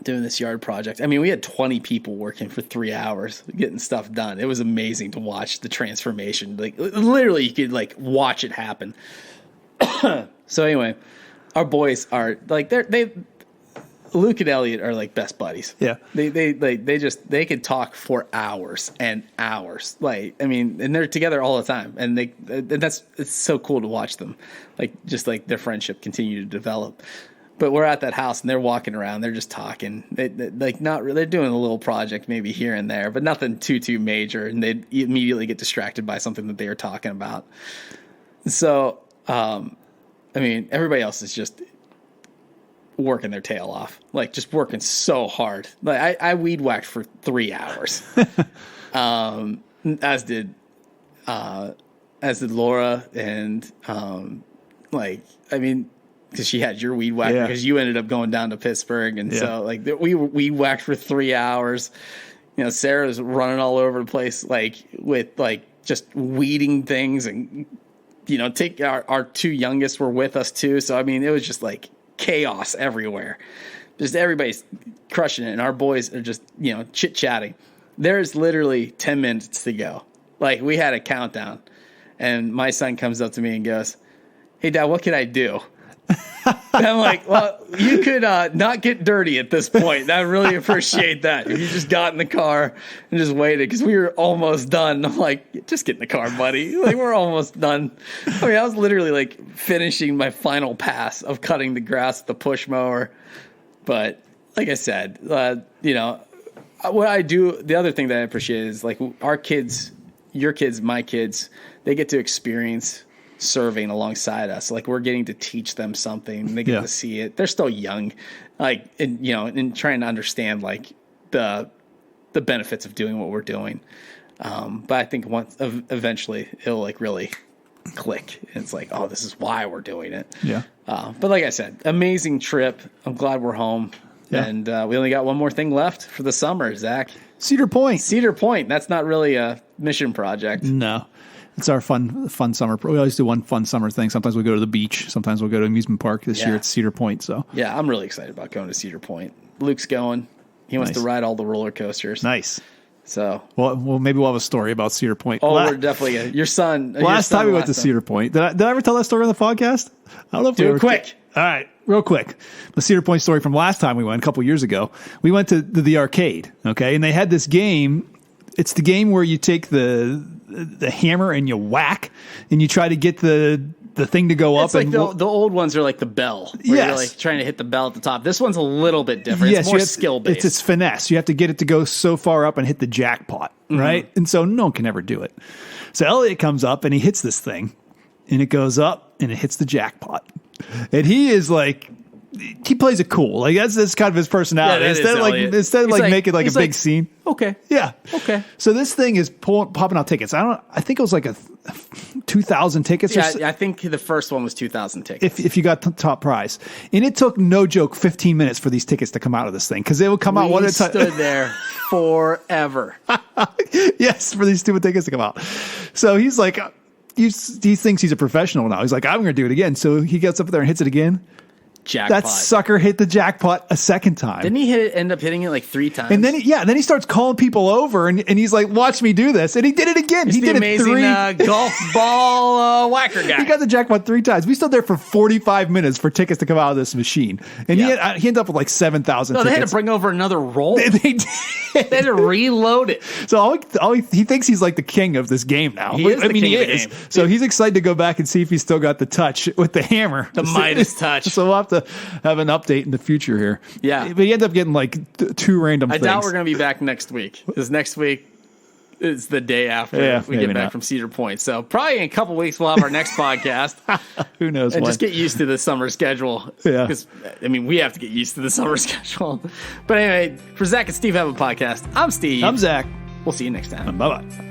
doing this yard project. I mean, we had 20 people working for 3 hours getting stuff done. It was amazing to watch the transformation. Like, literally, you could like watch it happen. So anyway, our boys are like Luke and Elliot are like best buddies. Yeah. They could talk for hours and hours. Like, I mean, and they're together all the time. And it's so cool to watch them. Like, just like their friendship continue to develop. But we're at that house and they're walking around, they're just talking. They're doing a little project maybe here and there, but nothing too major, and they immediately get distracted by something that they are talking about. So I mean, everybody else is just working their tail off, like just working so hard. Like I weed whacked for 3 hours, as did Laura, and like, I mean, because she had your weed whack because you ended up going down to Pittsburgh, and so like we weed whacked for 3 hours. You know, Sarah was running all over the place, like with like just weeding things, and you know, take our two youngest were with us too. So I mean, it was just like chaos everywhere. Just everybody's crushing it, and our boys are just, you know, chit-chatting. There's literally 10 minutes to go, Like, we had a countdown, and my son comes up to me and goes, "Hey, Dad, what can I do?" And I'm like, well, you could not get dirty at this point. I really appreciate that. If you just got in the car and just waited, because we were almost done. I'm like, just get in the car, buddy. Like, we're almost done. I mean, I was literally like finishing my final pass of cutting the grass with the push mower. But like I said, you know, what I do, the other thing that I appreciate is like our kids, your kids, my kids, they get to experience serving alongside us. Like, we're getting to teach them something. They get to see it. They're still young, like, and, you know, and trying to understand like the benefits of doing what we're doing. But I think eventually it'll like really click. And it's like, oh, this is why we're doing it. Yeah. But like I said, amazing trip. I'm glad we're home. Yeah. And we only got one more thing left for the summer, Zach. Cedar Point. Cedar Point. That's not really a mission project. No. It's our fun summer. We always do one fun summer thing. Sometimes we go to the beach. Sometimes we'll go to amusement park. This year it's Cedar Point. So yeah, I'm really excited about going to Cedar Point. Luke's going. He wants to ride all the roller coasters. Nice. So well, maybe we'll have a story about Cedar Point. Oh, we're definitely your son. Last time we went to Cedar Point. Did I ever tell that story on the podcast? I don't know if do it quick. All right, real quick. The Cedar Point story from last time we went a couple years ago. We went to the arcade. Okay, and they had this game. It's the game where you take the hammer and you whack and you try to get the thing to go up. It's like the old ones are like the bell. Where you're like trying to hit the bell at the top. This one's a little bit different. Yes, it's more skill based. It's finesse. You have to get it to go so far up and hit the jackpot, right? And so no one can ever do it. So Elliot comes up and he hits this thing and it goes up and it hits the jackpot. And he is like, he plays it cool. Like that's kind of his personality. Instead of making like a big scene. Okay. Yeah. Okay. So this thing is popping out tickets. I think it was like a 2,000 tickets. Yeah, I think the first one was 2,000 tickets. If you got top prize. And it took, no joke, 15 minutes for these tickets to come out of this thing. Because they would come out one at a time. We stood there forever. Yes, for these stupid tickets to come out. So he's like, he thinks he's a professional now. He's like, I'm going to do it again. So he gets up there and hits it again. Jackpot. That sucker hit the jackpot a second time. Didn't he end up hitting it like 3 times? And then he starts calling people over and he's like, watch me do this. And he did it again. He's the amazing golf ball whacker guy. He got the jackpot 3 times. We stood there for 45 minutes for tickets to come out of this machine. And he ended up with like 7,000 tickets. No, they had to bring over another roll. They did. They had to reload it. So he thinks he's like the king of this game now. He is the king of the game. So he's excited to go back and see if he's still got the touch with the hammer. The Midas touch. So we'll have to have an update in the future here. Yeah. But he ended up getting like 2 random things. I doubt we're going to be back next week, because next week is the day after we get back from Cedar Point. So probably in a couple weeks we'll have our next podcast. Who knows? And just get used to the summer schedule. Yeah. Because, I mean, we have to get used to the summer schedule. But anyway, for Zach and Steve Have a Podcast, I'm Steve. I'm Zach. We'll see you next time. Bye-bye.